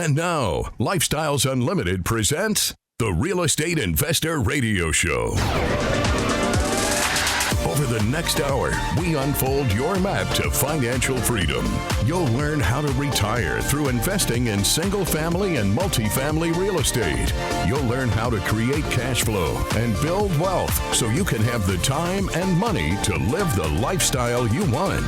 And now, Lifestyles Unlimited presents the Real Estate Investor Radio Show. Over the next hour, we unfold your map to financial freedom. You'll learn how to retire through investing in single-family and multifamily real estate. You'll learn how to create cash flow and build wealth so you can have the time and money to live the lifestyle you want.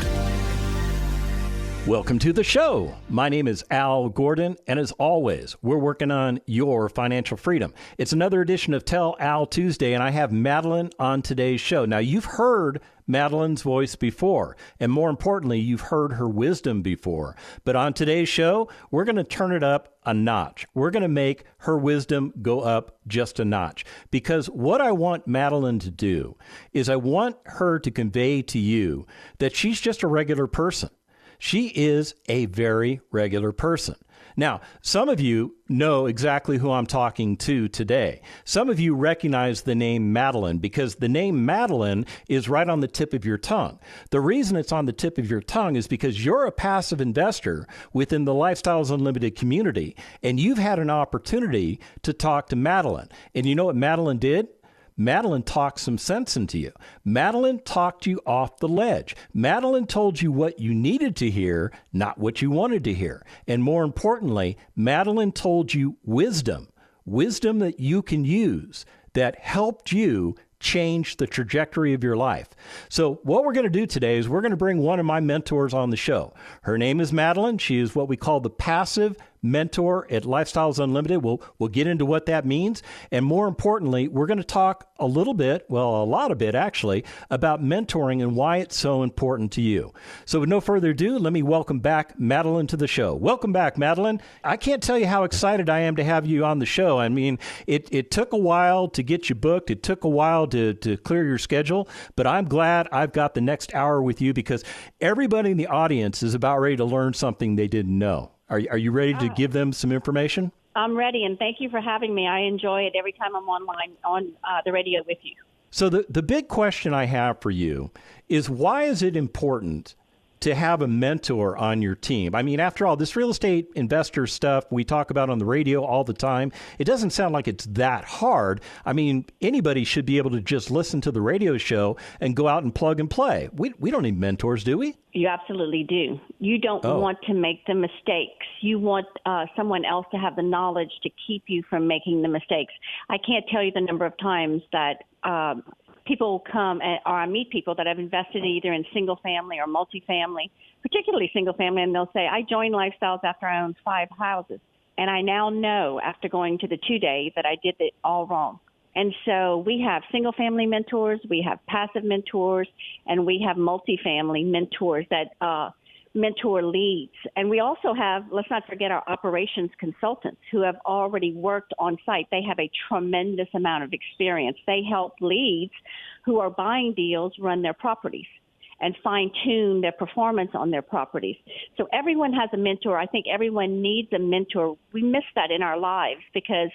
Welcome to the show. My name is Al Gordon, and as always, we're working on your financial freedom. It's another edition of Tell Al Tuesday, and I have Madeline on today's show. Now, you've heard Madeline's voice before, and more importantly, you've heard her wisdom before. But on today's show, we're going to turn it up a notch. We're going to make her wisdom go up just a notch. Because what I want Madeline to do is I want her to convey to you that she's just a regular person. She is a very regular person. Now, some of you know exactly who I'm talking to today. Some of you recognize the name Madeline because the name Madeline is right on the tip of your tongue. The reason it's on the tip of your tongue is because you're a passive investor within the Lifestyles Unlimited community, and you've had an opportunity to talk to Madeline. And you know what Madeline did? Madeline talked some sense into you. Madeline talked you off the ledge. Madeline told you what you needed to hear, not what you wanted to hear. And more importantly, Madeline told you wisdom that you can use that helped you change the trajectory of your life. So what we're going to do today is we're going to bring one of my mentors on the show. Her name is Madeline. She is what we call the Passive Mentor at Lifestyles Unlimited. We'll get into what that means. And more importantly, we're going to talk a little bit, well, a lot of it actually, about mentoring and why it's so important to you. So with no further ado, let me welcome back Madeline to the show. Welcome back, Madeline. I can't tell you how excited I am to have you on the show. I mean, it took a while to get you booked. It took a while to clear your schedule, but I'm glad I've got the next hour with you because everybody in the audience is about ready to learn something they didn't know. Are you ready to give them some information? I'm ready, and thank you for having me. I enjoy it every time I'm online on the radio with you. So the big question I have for you is why is it important to have a mentor on your team? I mean, after all, this real estate investor stuff we talk about on the radio all the time, it doesn't sound like it's that hard. I mean, anybody should be able to just listen to the radio show and go out and plug and play. We don't need mentors, do we? You absolutely do. You don't want to make the mistakes. You want someone else to have the knowledge to keep you from making the mistakes. I can't tell you the number of times that people come or I meet people that have invested either in single family or multifamily, particularly single family, and they'll say, I joined Lifestyles after I owned 5 houses. And I now know after going to the 2-day that I did it all wrong. And so we have single family mentors, we have passive mentors, and we have multifamily mentors that mentor leads. And we also have, let's not forget, our operations consultants who have already worked on site. They have a tremendous amount of experience. They help leads who are buying deals run their properties and fine-tune their performance on their properties. So everyone has a mentor. I think everyone needs a mentor. We miss that in our lives because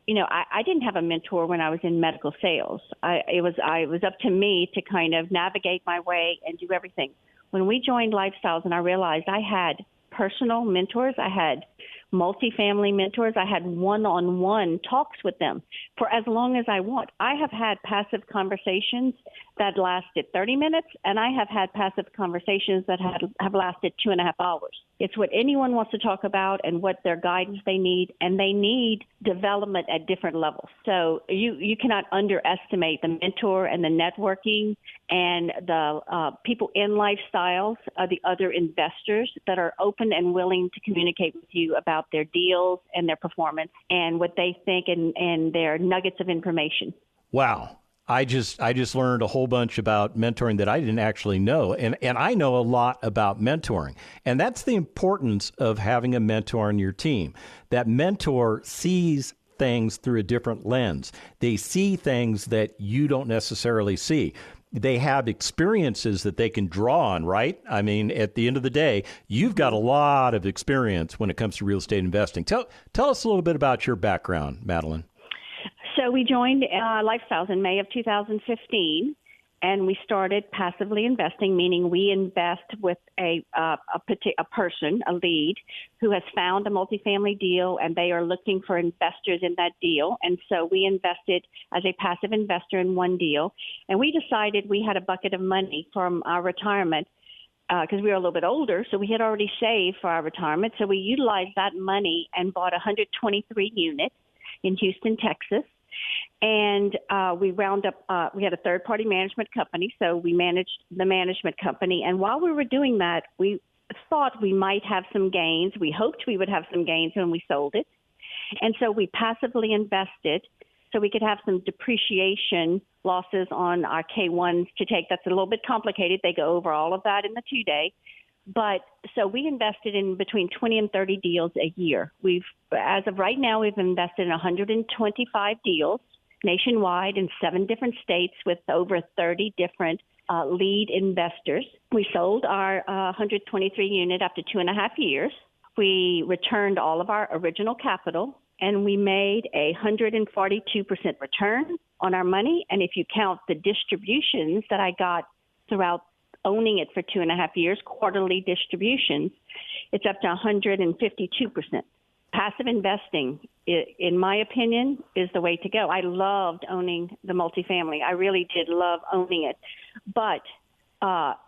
I didn't have a mentor when I was in medical sales. It was up to me to kind of navigate my way and do everything. When we joined Lifestyles and I realized I had personal mentors, I had multifamily mentors, I had one-on-one talks with them for as long as I want. I have had passive conversations that lasted 30 minutes, and I have had passive conversations that have lasted 2.5 hours. It's what anyone wants to talk about and what their guidance they need, and they need development at different levels. So you cannot underestimate the mentor and the networking and the people in Lifestyles, the other investors that are open and willing to communicate with you about their deals and their performance and what they think and their nuggets of information. Wow. I just learned a whole bunch about mentoring that I didn't actually know. And I know a lot about mentoring. And that's the importance of having a mentor on your team. That mentor sees things through a different lens. They see things that you don't necessarily see. They have experiences that they can draw on, right? I mean, at the end of the day, you've got a lot of experience when it comes to real estate investing. Tell us a little bit about your background, Madeline. So we joined Lifestyles in May of 2015, and we started passively investing, meaning we invest with a person, a lead, who has found a multifamily deal, and they are looking for investors in that deal. And so we invested as a passive investor in one deal, and we decided we had a bucket of money from our retirement because we were a little bit older, so we had already saved for our retirement. So we utilized that money and bought 123 units in Houston, Texas. And we we had a third-party management company, so we managed the management company. And while we were doing that, we thought we might have some gains. We hoped we would have some gains when we sold it. And so we passively invested so we could have some depreciation losses on our K1s to take. That's a little bit complicated. They go over all of that in the 2-day. But so we invested in between 20 and 30 deals a year. As of right now, we've invested in 125 deals nationwide in 7 different states with over 30 different lead investors. We sold our 123 unit after 2.5 years. We returned all of our original capital, and we made a 142% return on our money. And if you count the distributions that I got throughout owning it for 2.5 years, quarterly distributions, it's up to 152%. Passive investing, in my opinion, is the way to go. I loved owning the multifamily. I really did love owning it. But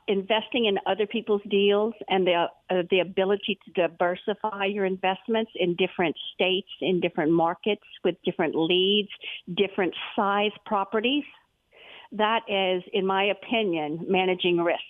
investing in other people's deals and the ability to diversify your investments in different states, in different markets, with different leads, different size properties, that is, in my opinion, managing risk.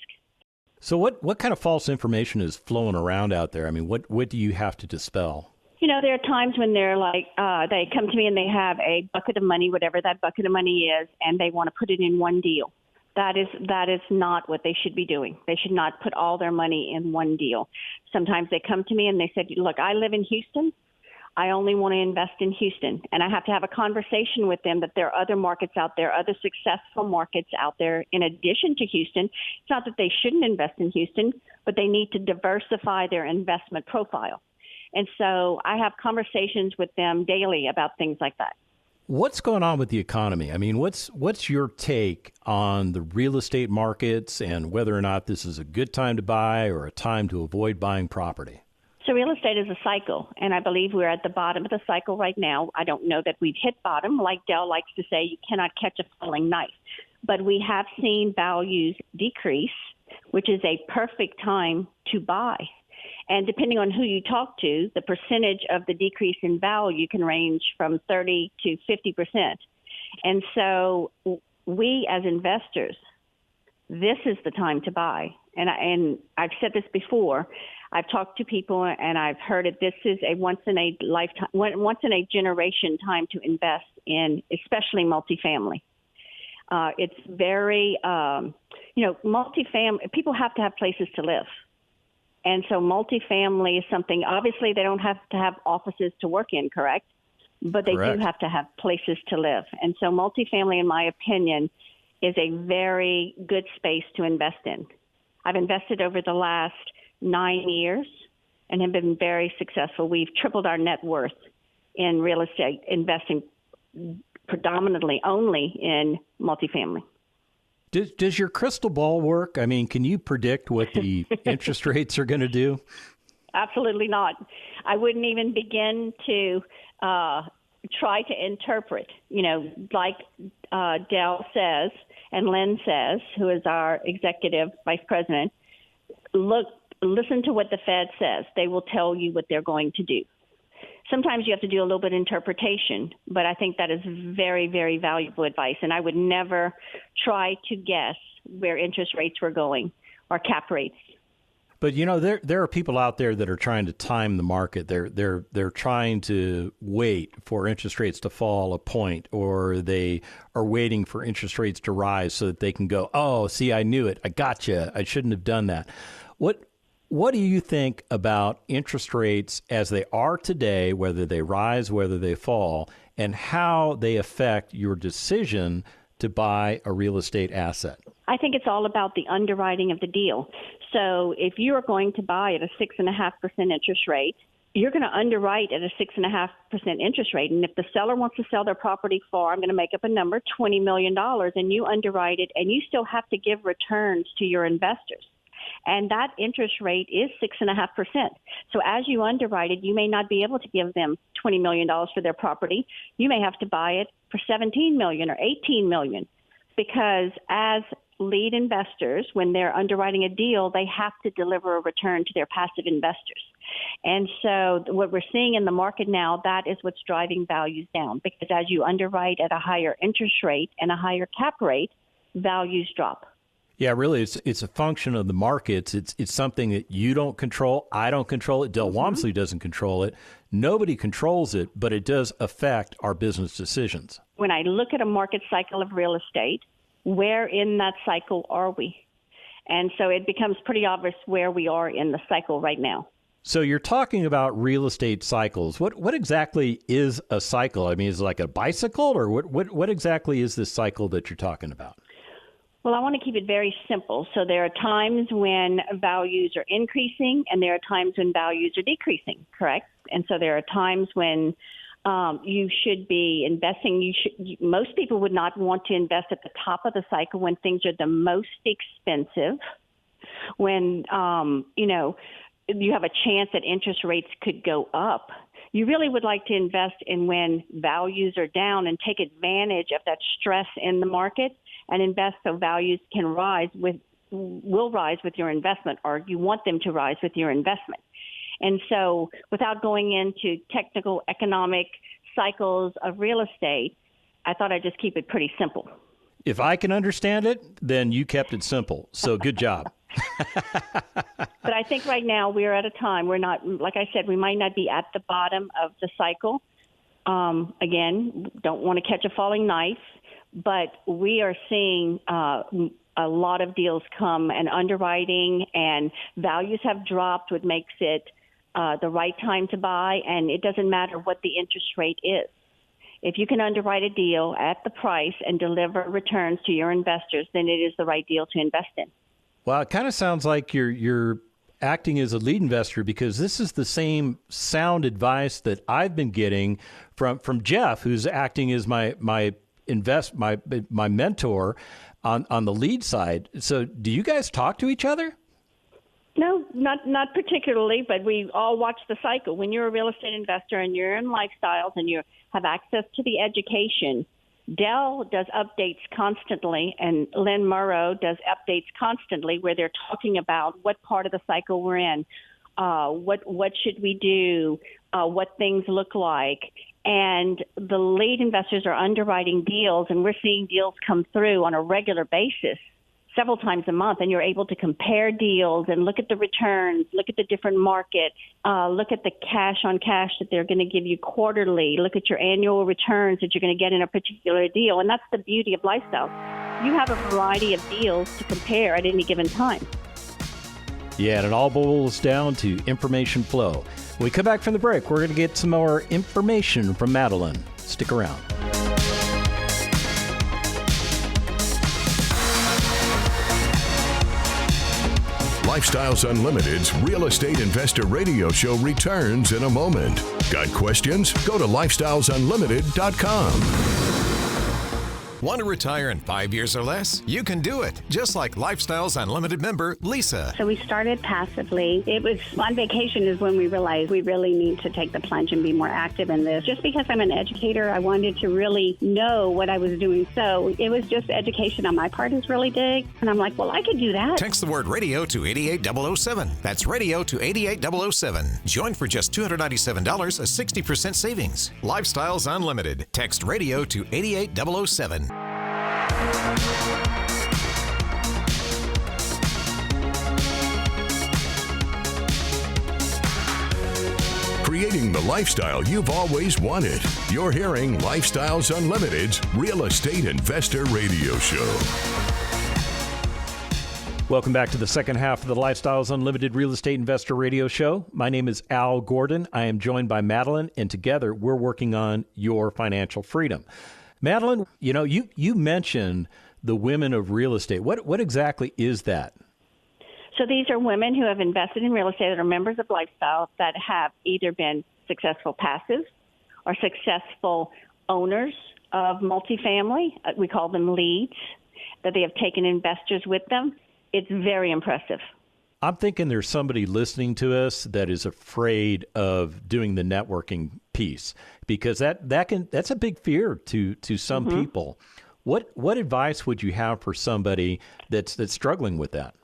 So what kind of false information is flowing around out there? I mean, what do you have to dispel? You know, there are times when they're like, they come to me and they have a bucket of money, whatever that bucket of money is, and they want to put it in one deal. That is not what they should be doing. They should not put all their money in one deal. Sometimes they come to me and they said, look, I live in Houston. I only want to invest in Houston. And I have to have a conversation with them that there are other markets out there, other successful markets out there in addition to Houston. It's not that they shouldn't invest in Houston, but they need to diversify their investment profile. And so I have conversations with them daily about things like that. What's going on with the economy? I mean, what's your take on the real estate markets and whether or not this is a good time to buy or a time to avoid buying property? So real estate is a cycle, and I believe we're at the bottom of the cycle right now. I don't know that we've hit bottom. Like Dell likes to say, you cannot catch a falling knife. But we have seen values decrease, which is a perfect time to buy. And depending on who you talk to, the percentage of the decrease in value can range from 30 to 50%. And so we as investors, this is the time to buy. And I've said this before. I've talked to people and I've heard it. This is a once in a generation time to invest in, especially multifamily. It's very, multifamily. People have to have places to live. And so multifamily is something, obviously they don't have to have offices to work in, correct? But they do have to have places to live. And so multifamily, in my opinion, is a very good space to invest in. I've invested over the last 9 years and have been very successful. We've tripled our net worth in real estate, investing predominantly only in multifamily. Does your crystal ball work? I mean, can you predict what the interest rates are going to do? Absolutely not. I wouldn't even begin to try to interpret, like Dell says and Lynn says, who is our executive vice president, listen to what the Fed says. They will tell you what they're going to do. Sometimes you have to do a little bit of interpretation, but I think that is very, very valuable advice. And I would never try to guess where interest rates were going or cap rates. But, there are people out there that are trying to time the market. They're trying to wait for interest rates to fall a point, or they are waiting for interest rates to rise so that they can go, oh, see, I knew it. I gotcha. I shouldn't have done that. What do you think about interest rates as they are today, whether they rise, whether they fall, and how they affect your decision to buy a real estate asset? I think it's all about the underwriting of the deal. So if you are going to buy at a 6.5% interest rate, you're going to underwrite at a 6.5% interest rate. And if the seller wants to sell their property for, I'm going to make up a number, $20 million, and you underwrite it, and you still have to give returns to your investors. And that interest rate is 6.5%. So as you underwrite it, you may not be able to give them $20 million for their property. You may have to buy it for $17 million or $18 million, because as lead investors, when they're underwriting a deal, they have to deliver a return to their passive investors. And so what we're seeing in the market now, that is what's driving values down, because as you underwrite at a higher interest rate and a higher cap rate, values drop. Yeah, really, it's a function of the markets. It's something that you don't control. I don't control it. Del Walmsley doesn't control it. Nobody controls it, but it does affect our business decisions. When I look at a market cycle of real estate, where in that cycle are we? And so it becomes pretty obvious where we are in the cycle right now. So you're talking about real estate cycles. What exactly is a cycle? I mean, is it like a bicycle, or what exactly is this cycle that you're talking about? Well, I want to keep it very simple. So there are times when values are increasing, and there are times when values are decreasing, correct? And so there are times when you should be investing. Most people would not want to invest at the top of the cycle when things are the most expensive, when, you have a chance that interest rates could go up. You really would like to invest in when values are down and take advantage of that stress in the market and invest so values will rise with your investment, or you want them to rise with your investment. And so without going into technical economic cycles of real estate, I thought I'd just keep it pretty simple. If I can understand it, then you kept it simple. So good job. But I think right now we're at a time, we're not, like I said, we might not be at the bottom of the cycle. Again, don't want to catch a falling knife, but we are seeing a lot of deals come and underwriting, and values have dropped, which makes it the right time to buy, and it doesn't matter what the interest rate is. If you can underwrite a deal at the price and deliver returns to your investors, then it is the right deal to invest in. Well, it kind of sounds like you're acting as a lead investor, because this is the same sound advice that I've been getting from Jeff, who's acting as my mentor on the lead side. So do you guys talk to each other? No, not particularly, but we all watch the cycle. When you're a real estate investor and you're in lifestyles and you have access to the education, Dell does updates constantly, and Lynn Murrow does updates constantly, where they're talking about what part of the cycle we're in, what should we do, what things look like. And the lead investors are underwriting deals, and we're seeing deals come through on a regular basis, several times a month, and you're able to compare deals and look at the returns, look at the different markets, look at the cash on cash that they're going to give you quarterly, look at your annual returns that you're going to get in a particular deal. And that's the beauty of Lifestyle. You have a variety of deals to compare at any given time. Yeah, and it all boils down to information flow. When we come back from the break, we're going to get some more information from Madeline. Stick around. Lifestyles Unlimited's Real Estate Investor Radio Show returns in a moment. Got questions? Go to lifestylesunlimited.com. Want to retire in 5 years or less? You can do it, just like Lifestyles Unlimited member Lisa. So we started passively. It was on vacation is when we realized we really need to take the plunge and be more active in this. Just because I'm an educator, I wanted to really know what I was doing. So it was just education on my part is really big. And I'm like, well, I could do that. Text the word radio to 88007. That's radio to 88007. Join for just $297, a 60% savings. Lifestyles Unlimited. Text radio to 88007. Creating the lifestyle you've always wanted. You're hearing Lifestyles Unlimited's Real Estate Investor Radio Show. Welcome back to the second half of the Lifestyles Unlimited Real Estate Investor Radio Show. My name is Al Gordon. I am joined by Madeline, and together we're working on your financial freedom. Madeline, you mentioned the women of real estate. What exactly is that? So these are women who have invested in real estate that are members of Lifestyle that have either been successful passive or successful owners of multifamily. We call them leads, that they have taken investors with them. It's very impressive. I'm thinking there's somebody listening to us that is afraid of doing the networking piece, because that's a big fear to some people. What advice would you have for somebody that's struggling with that?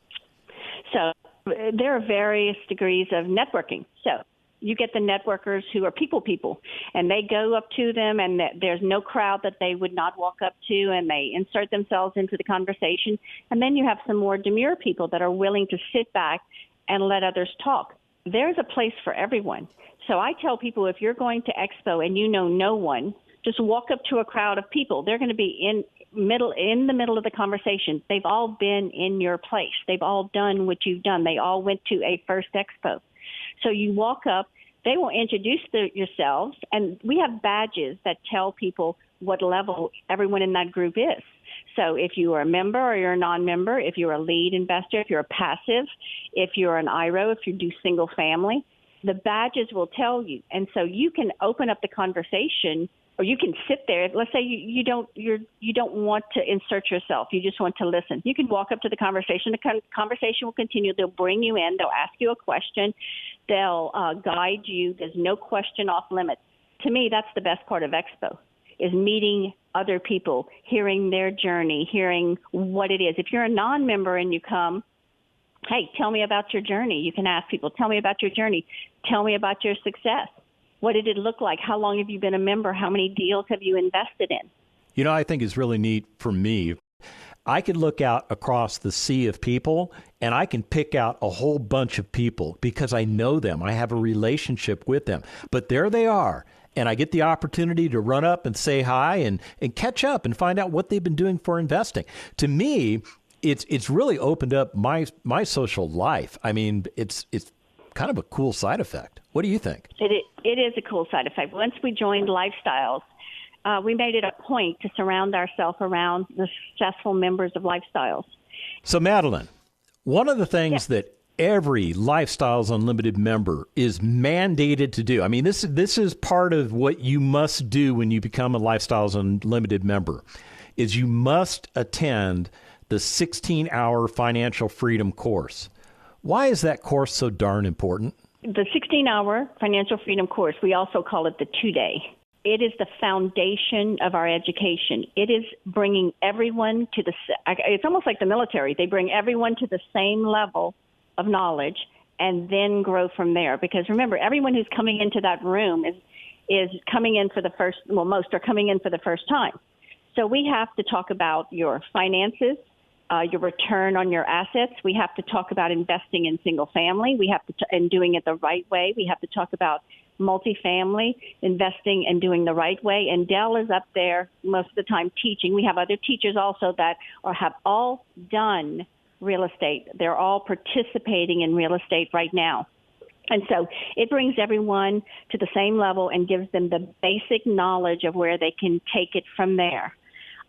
So there are various degrees of networking. So you get the networkers who are people, and they go up to them, and there's no crowd that they would not walk up to, and they insert themselves into the conversation. And then you have some more demure people that are willing to sit back and let others talk. There's a place for everyone. So I tell people, if you're going to Expo and you know no one, just walk up to a crowd of people. They're going to be in the middle of the conversation. They've all been in your place. They've all done what you've done. They all went to a first Expo. So you walk up, they will introduce yourselves, and we have badges that tell people what level everyone in that group is. So if you are a member or you're a non-member, if you're a lead investor, if you're a passive, if you're an IRO, if you do single family, the badges will tell you. And so you can open up the conversation, or you can sit there. Let's say you don't want to insert yourself. You just want to listen. You can walk up to the conversation. The conversation will continue. They'll bring you in. They'll ask you a question. They'll guide you. There's no question off limits. To me, that's the best part of Expo, is meeting other people, hearing their journey, hearing what it is. If you're a non-member and you come, hey, tell me about your journey. You can ask people, tell me about your journey. Tell me about your success. What did it look like? How long have you been a member? How many deals have you invested in? You know, I think it's really neat for me. I could look out across the sea of people, and I can pick out a whole bunch of people because I know them. I have a relationship with them. But there they are, and I get the opportunity to run up and say hi and catch up and find out what they've been doing for investing. To me, it's really opened up my social life. I mean, it's kind of a cool side effect. What do you think? It is a cool side effect. Once we joined Lifestyles, we made it a point to surround ourselves around the successful members of Lifestyles. So, Madeline, one of the things that every Lifestyles Unlimited member is mandated to do, I mean, this is part of what you must do when you become a Lifestyles Unlimited member, is you must attend the 16-hour Financial Freedom course. Why is that course so darn important? The 16-hour Financial Freedom course, we also call it the 2-day. It is the foundation of our education. It is bringing everyone to it's almost like the military. They bring everyone to the same level of knowledge and then grow from there. Because remember, everyone who's coming into that room is coming in for the first, well, most are coming in for the first time. So we have to talk about your finances, your return on your assets. We have to talk about investing in single family. We have to, and doing it the right way. We have to talk about multifamily, investing and doing the right way. And Dell is up there most of the time teaching. We have other teachers also that have all done real estate. They're all participating in real estate right now. And so it brings everyone to the same level and gives them the basic knowledge of where they can take it from there.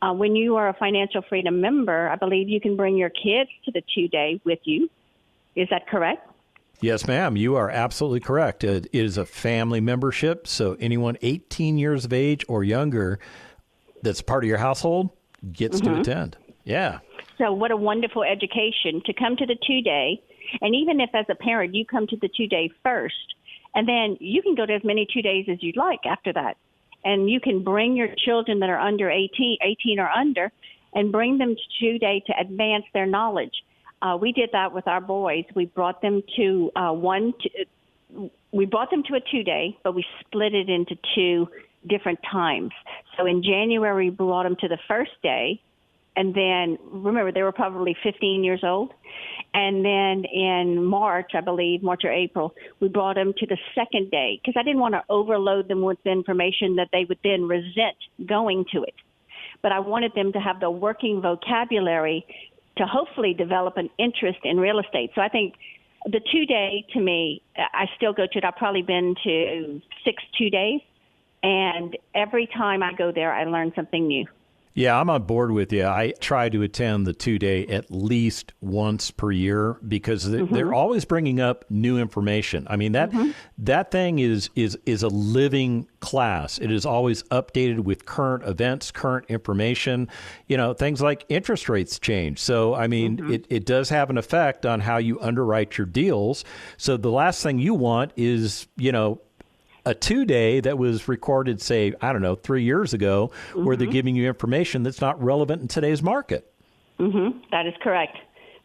When you are a Financial Freedom member, I believe you can bring your kids to the 2-day with you. Is that correct? Yes, ma'am. You are absolutely correct. It is a family membership, so anyone 18 years of age or younger that's part of your household gets to attend. Yeah. So what a wonderful education to come to the 2-day. And even if as a parent you come to the 2-day first, and then you can go to as many 2-days as you'd like after that. And you can bring your children that are under 18 or under, and bring them to 2-day to advance their knowledge. We did that with our boys. We brought them to a 2-day, but we split it into 2 different times. So in January, we brought them to the first day. And then, remember, they were probably 15 years old. And then in March, I believe, March or April, we brought them to the second day because I didn't want to overload them with information that they would then resent going to it. But I wanted them to have the working vocabulary to hopefully develop an interest in real estate. So I think the 2-day, to me, I still go to it. I've probably been to 6 2-days. And every time I go there, I learn something new. Yeah, I'm on board with you. I try to attend the 2-day at least once per year because they're always bringing up new information. I mean, that thing is a living class. It is always updated with current events, current information, things like interest rates change. So, I mean, it does have an effect on how you underwrite your deals. So the last thing you want is, a 2-day that was recorded, say, 3 years ago, where they're giving you information that's not relevant in today's market. That is correct.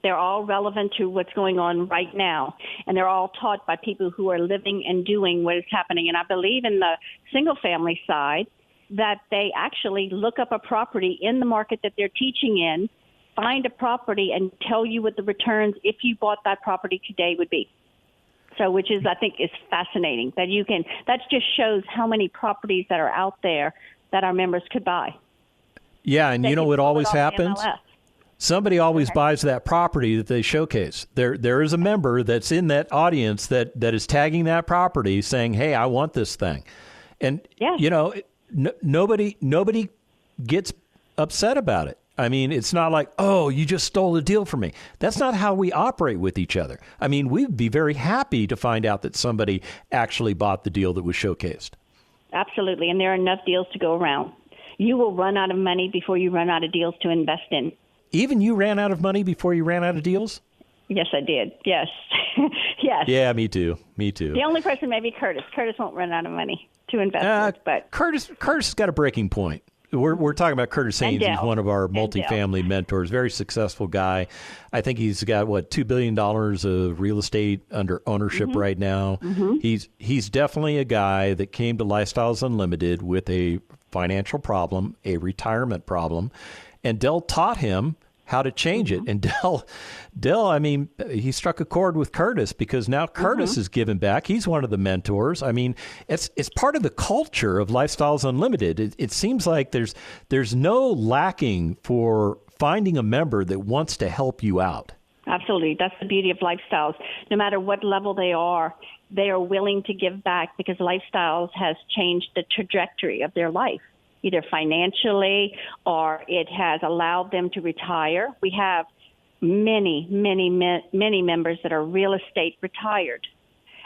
They're all relevant to what's going on right now, and they're all taught by people who are living and doing what is happening. And I believe in the single-family side that they actually look up a property in the market that they're teaching in, find a property, and tell you what the returns, if you bought that property today, would be. So, which is, I think, is fascinating that just shows how many properties that are out there that our members could buy. Yeah. And you know what always happens? Somebody always buys that property that they showcase. There is a member that's in that audience that is tagging that property saying, hey, I want this thing. And, nobody gets upset about it. I mean, it's not like, oh, you just stole a deal from me. That's not how we operate with each other. I mean, we'd be very happy to find out that somebody actually bought the deal that was showcased. Absolutely. And there are enough deals to go around. You will run out of money before you run out of deals to invest in. Even you ran out of money before you ran out of deals? Yes, I did. Yes. Yes. Yeah, me too. The only person may be Curtis. Curtis won't run out of money to invest with, but Curtis has got a breaking point. We're talking about Curtis Haynes. He's one of our multifamily mentors, very successful guy. I think he's got, $2 billion of real estate under ownership right now. He's definitely a guy that came to Lifestyles Unlimited with a financial problem, a retirement problem, and Del taught him how to change it. And Del, I mean, he struck a chord with Curtis because now Curtis is giving back. He's one of the mentors. I mean, it's part of the culture of Lifestyles Unlimited. It seems like there's no lacking for finding a member that wants to help you out. Absolutely. That's the beauty of Lifestyles. No matter what level they are willing to give back because Lifestyles has changed the trajectory of their life, either financially or it has allowed them to retire. We have many members that are real estate retired,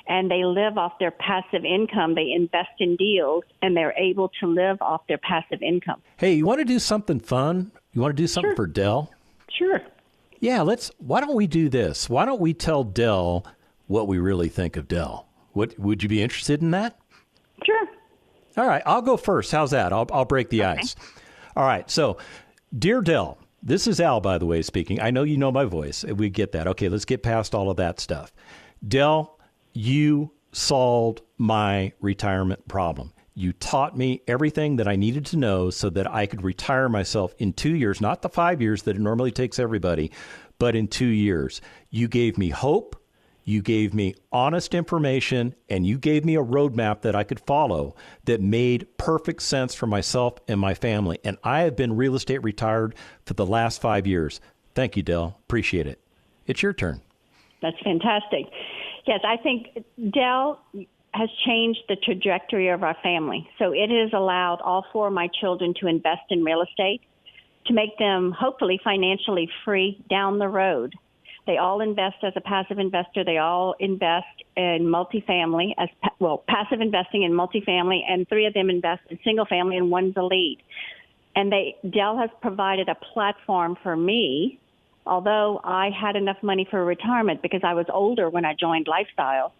and they live off their passive income. They invest in deals, and they're able to live off their passive income. Hey, you want to do something fun? You want to do something for Del? Sure. Yeah, why don't we do this? Why don't we tell Del what we really think of Del? Would you be interested in that? Sure. All right, I'll go first. How's that? I'll break the ice. All right, so, dear Del, this is Al, by the way, speaking. I know you know my voice. We get that. Okay, let's get past all of that stuff. Del, you solved my retirement problem. You taught me everything that I needed to know so that I could retire myself in 2 years, not the 5 years that it normally takes everybody, but in 2 years. You gave me hope. You gave me honest information, and you gave me a roadmap that I could follow that made perfect sense for myself and my family. And I have been real estate retired for the last 5 years. Thank you, Del. Appreciate it. It's your turn. That's fantastic. Yes, I think Del has changed the trajectory of our family. So it has allowed all 4 of my children to invest in real estate to make them hopefully financially free down the road. They all invest as a passive investor. They all invest in multifamily, passive investing in multifamily, and 3 of them invest in single family, and 1's a lead. And Del has provided a platform for me, although I had enough money for retirement because I was older when I joined Lifestyle.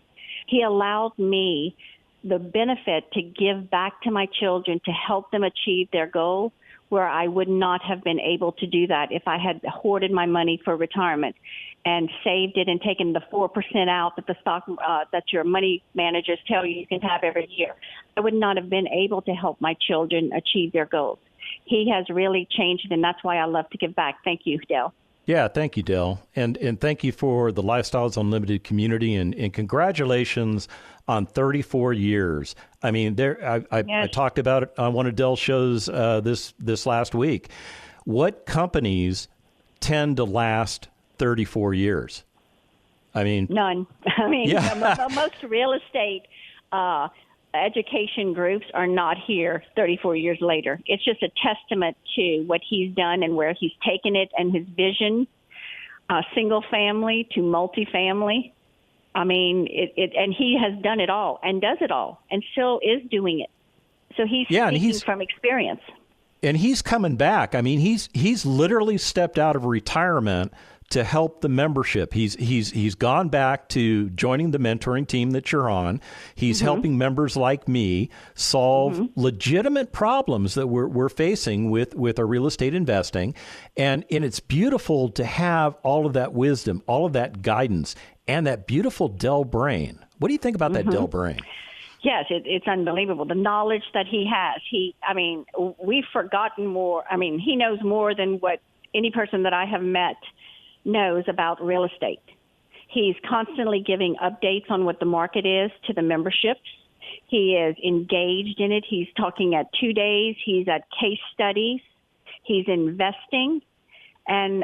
He allowed me the benefit to give back to my children to help them achieve their goal, where I would not have been able to do that if I had hoarded my money for retirement and saved it and taken the 4% out that the stock that your money managers tell you can have every year. I would not have been able to help my children achieve their goals. He has really changed, and that's why I love to give back. Thank you, Del. Yeah, thank you, Del. And thank you for the Lifestyles Unlimited community, and congratulations on 34 years. I mean, I talked about it on one of Del's shows this last week. What companies tend to last 34 years? I mean, none. I mean, most real estate education groups are not here 34 years later. It's just a testament to what he's done and where he's taken it and his vision, single family to multifamily. I mean, and he has done it all and does it all and still is doing it. So he's speaking from experience. And he's coming back. I mean, he's literally stepped out of retirement to help the membership. He's gone back to joining the mentoring team that you're on. He's helping members like me solve legitimate problems that we're facing with our real estate investing. And it's beautiful to have all of that wisdom, all of that guidance, and that beautiful Dell brain. What do you think about that Dell brain? Yes, it's unbelievable. The knowledge that he has. We've forgotten more. I mean, he knows more than what any person that I have met knows about real estate. He's constantly giving updates on what the market is to the memberships. He is engaged in it. He's talking at 2 days. He's at case studies. He's investing, and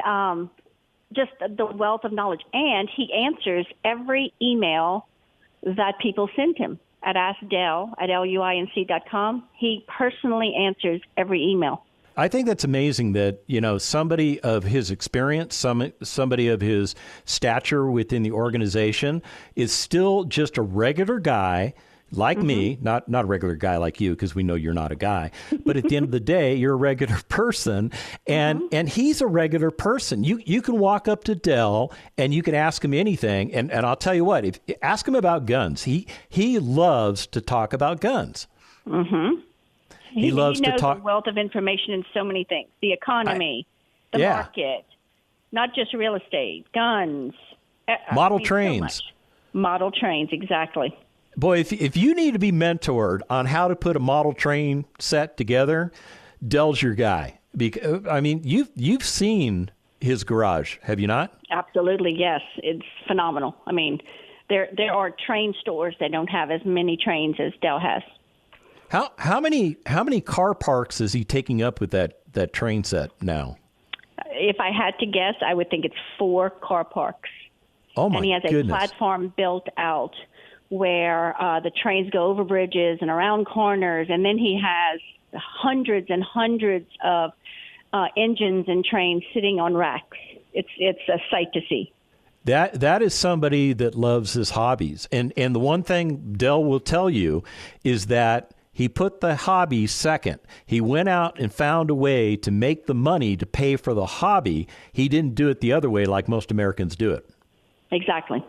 just the wealth of knowledge. And he answers every email that people send him at AskDell@luinc.com. He personally answers every email. I think that's amazing that, somebody of his experience, somebody of his stature within the organization is still just a regular guy like me, not a regular guy like you, because we know you're not a guy. But at the end of the day, you're a regular person, and he's a regular person. You can walk up to Dell and you can ask him anything, and I'll tell you what, ask him about guns. He loves to talk about guns. Mm-hmm. He loves knows to talk. The wealth of information in so many things: the economy, the market, not just real estate, guns, model trains. So model trains, exactly. Boy, if you need to be mentored on how to put a model train set together, Dell's your guy. Because you've seen his garage, have you not? Absolutely, yes. It's phenomenal. I mean, there are train stores that don't have as many trains as Dell has. How many car parks is he taking up with that train set now? If I had to guess, I would think it's 4 car parks. Oh my goodness! And he has a platform built out where the trains go over bridges and around corners, and then he has hundreds and hundreds of engines and trains sitting on racks. It's a sight to see. That is somebody that loves his hobbies, and the one thing Dell will tell you is that he put the hobby second. He went out and found a way to make the money to pay for the hobby. He didn't do it the other way like most Americans do it. Exactly.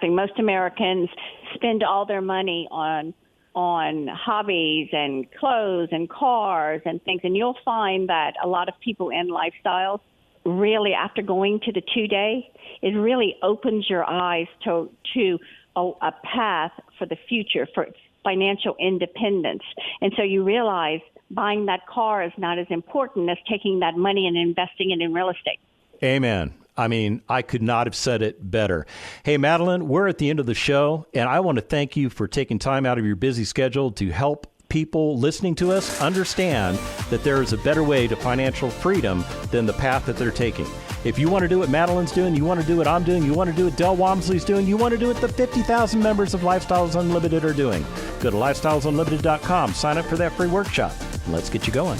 Most Americans spend all their money on hobbies and clothes and cars and things. And you'll find that a lot of people in lifestyles really, after going to the 2-day, it really opens your eyes to a path for the future, for financial independence. And so you realize buying that car is not as important as taking that money and investing it in real estate. Amen. I mean, I could not have said it better. Hey, Madeline, we're at the end of the show, and I want to thank you for taking time out of your busy schedule to help people listening to us understand that there is a better way to financial freedom than the path that they're taking. If you want to do what Madeline's doing, you want to do what I'm doing, you want to do what Del Walmsley's doing, you want to do what the 50,000 members of Lifestyles Unlimited are doing, go to lifestylesunlimited.com, sign up for that free workshop, and let's get you going.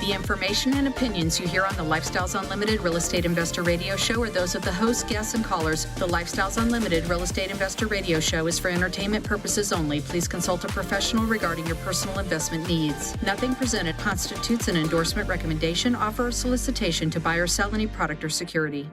The information and opinions you hear on the Lifestyles Unlimited Real Estate Investor Radio Show are those of the hosts, guests, and callers. The Lifestyles Unlimited Real Estate Investor Radio Show is for entertainment purposes only. Please consult a professional regarding your personal investment needs. Nothing presented constitutes an endorsement, recommendation, offer, or solicitation to buy or sell any product or security.